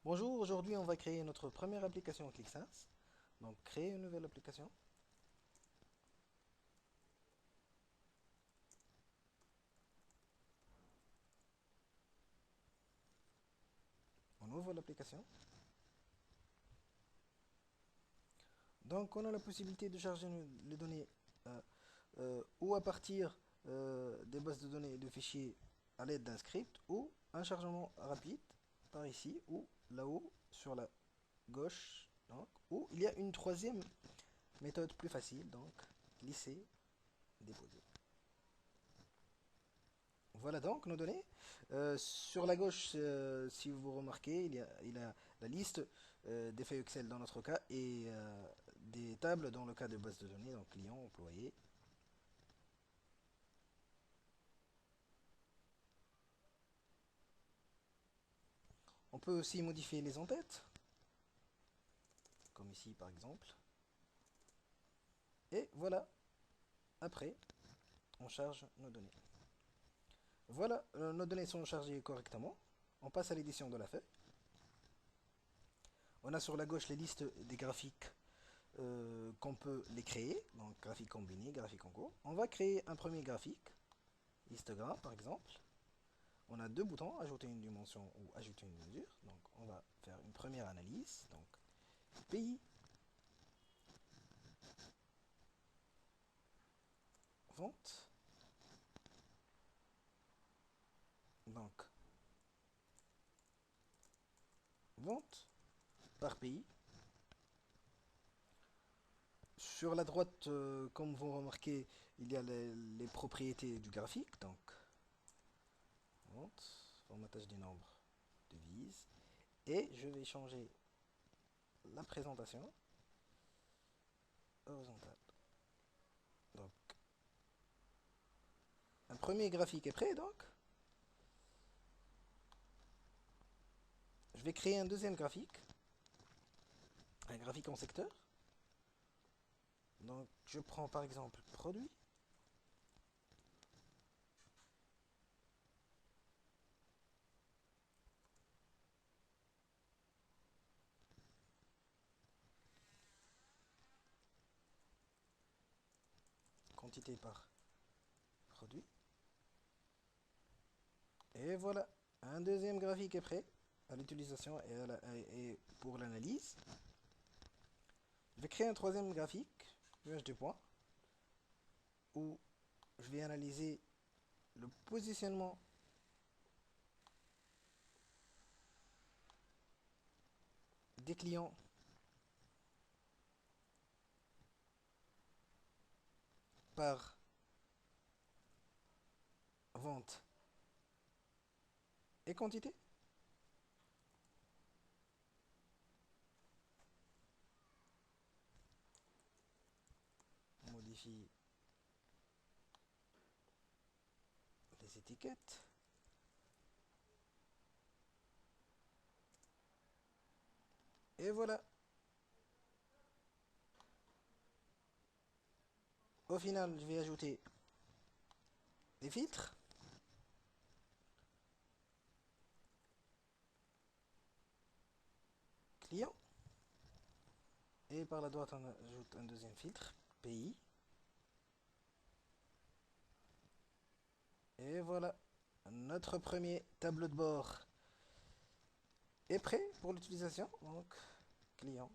Bonjour, aujourd'hui on va créer notre première application ClickSense. Donc créer une nouvelle application. On ouvre l'application. Donc on a la possibilité de charger les données ou à partir des bases de données et de fichiers à l'aide d'un script ou un chargement rapide par ici ou là-haut sur la gauche. Donc, ou il y a une troisième méthode plus facile, donc glisser, déposer. Voilà donc nos données. Sur la gauche, si vous remarquez, il y a la liste des feuilles Excel dans notre cas et des tables dans le cas de base de données, donc client, employé. On peut aussi modifier les entêtes, comme ici par exemple. Et voilà, après, on charge nos données. Voilà, nos données sont chargées correctement. On passe à l'édition de la feuille. On a sur la gauche les listes des graphiques qu'on peut les créer, donc graphique combiné, graphique en cours. On va créer un premier graphique, histogramme par exemple. On a deux boutons, ajouter une dimension ou ajouter une mesure. Donc on va faire une première analyse, donc pays, vente, donc vente par pays. Sur la droite, comme vous remarquez, il y a les propriétés du graphique, donc vente, formatage des nombres, devise, et je vais changer la présentation horizontale. Donc, un premier graphique est prêt, donc je vais créer un deuxième graphique, un graphique en secteur. Donc, je prends par exemple produit. Quantité par produit. Et voilà, un deuxième graphique est prêt à l'utilisation et pour l'analyse. Je vais créer un troisième graphique, nuage de points, où je vais analyser le positionnement des clients par vente et quantité. On modifie les étiquettes. Et voilà. Au final, je vais ajouter des filtres. Client. Et par la droite, on ajoute un deuxième filtre, pays. Et voilà, notre premier tableau de bord est prêt pour l'utilisation. Donc, client.